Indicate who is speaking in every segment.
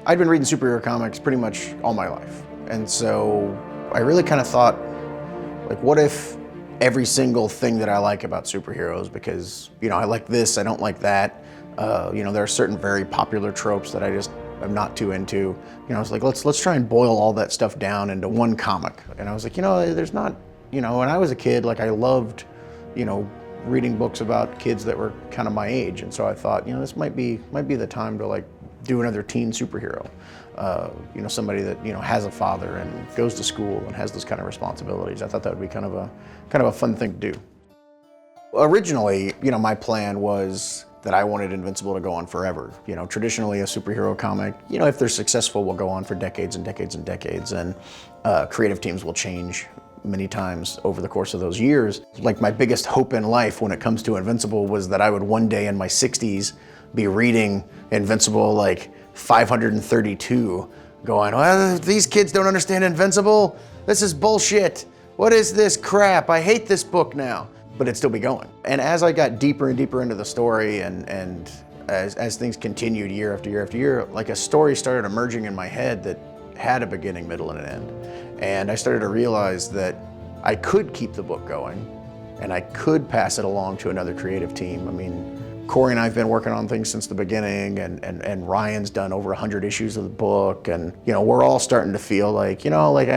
Speaker 1: I'd been reading superhero comics pretty much all my life. And so I really kind of thought, like, what if every single thing that I like about superheroes, because, you know, I like this, I don't like that. You know, there are certain very popular tropes that I just am not too into. You know, I was like, let's try and boil all that stuff down into one comic. And I was like, you know, there's not, you know, when I was a kid, like I loved, you know, reading books about kids that were kind of my age. And so I thought, you know, this might be the time to like do another teen superhero. You know, somebody that, you know, has a father and goes to school and has those kind of responsibilities. I thought that would be kind of a fun thing to do. Originally, you know, my plan was that I wanted Invincible to go on forever. You know, traditionally a superhero comic, you know, if they're successful, will go on for decades and decades and decades, and creative teams will change many times over the course of those years. Like, my biggest hope in life when it comes to Invincible was that I would one day in my 60s be reading Invincible like 532, going, well, these kids don't understand Invincible. This is bullshit. What is this crap? I hate this book now. But it'd still be going. And as I got deeper and deeper into the story, and as things continued year after year after year, like a story started emerging in my head that had a beginning, middle, and an end. And I started to realize that I could keep the book going, and I could pass it along to another creative team. I mean, Corey and I have been working on things since the beginning, and Ryan's done over 100 issues of the book, and, you know, we're all starting to feel like, you know, like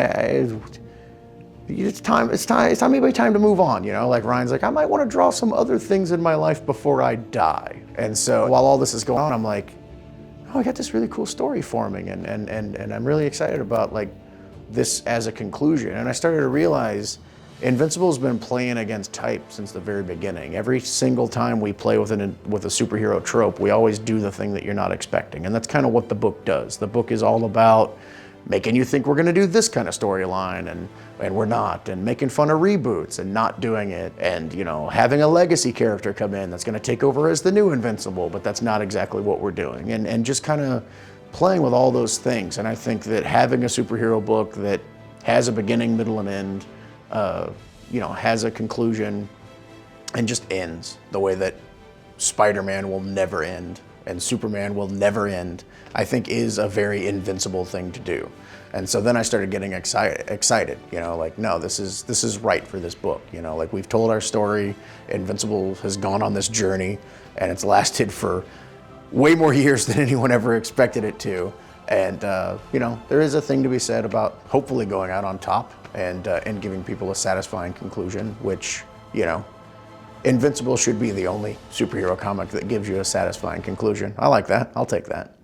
Speaker 1: it's time to move on, you know? Like, Ryan's like, I might want to draw some other things in my life before I die. And so while all this is going on, I'm like, oh, I got this really cool story forming, and I'm really excited about like this as a conclusion. And I started to realize Invincible's been playing against type since the very beginning. Every single time we play with a superhero trope, we always do the thing that you're not expecting. And that's kind of what the book does. The book is all about making you think we're gonna do this kind of storyline, and we're not, and making fun of reboots and not doing it, and, you know, having a legacy character come in that's gonna take over as the new Invincible, but that's not exactly what we're doing. And just kind of playing with all those things. And I think that having a superhero book that has a beginning, middle, and end, you know, has a conclusion and just ends the way that Spider-Man will never end and Superman will never end, I think is a very Invincible thing to do. And so then I started getting excited, you know, like, no, this is right for this book. You know, like, we've told our story, Invincible has gone on this journey, and it's lasted for way more years than anyone ever expected it to. And, you know, there is a thing to be said about hopefully going out on top and giving people a satisfying conclusion, which, you know, Invincible should be the only superhero comic that gives you a satisfying conclusion. I like that. I'll take that.